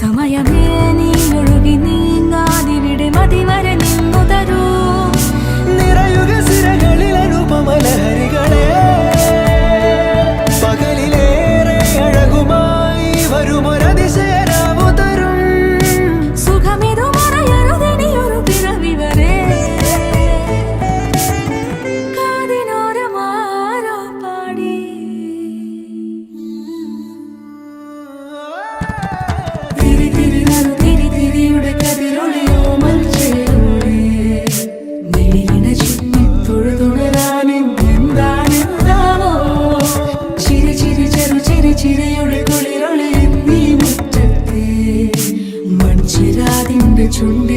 സമയമേ നീ ഒഴുകി നീങ്ങാതിവിടെ മതിവരെ നിന്നു തരൂ. നിറയുക സിരകളിൽ അനുപമലഹരികളെ, പകലിലേറെ അഴകുമായി വരുമൊരതിശയരാവു തരും. സുഖമിതു മറയരുതെനിയൊരു പിറവി വരെ. കാതിനോരമാരോ പാടി തിരി തിരി നറു തിരി തിരിയുടെ കതിരൊളിയോ മൽച്ചേരോടെ വെളിയിണ ചുറ്റി തൊഴുതുണരാനെന്താണെന്താവോ. ചിരി ചിരി ചെറു ചിരി ചിരിയുടെ കുളിരൊളി നീ മുറ്റത്തെ മൺചിരാതിന്റെ ചുണ്ടി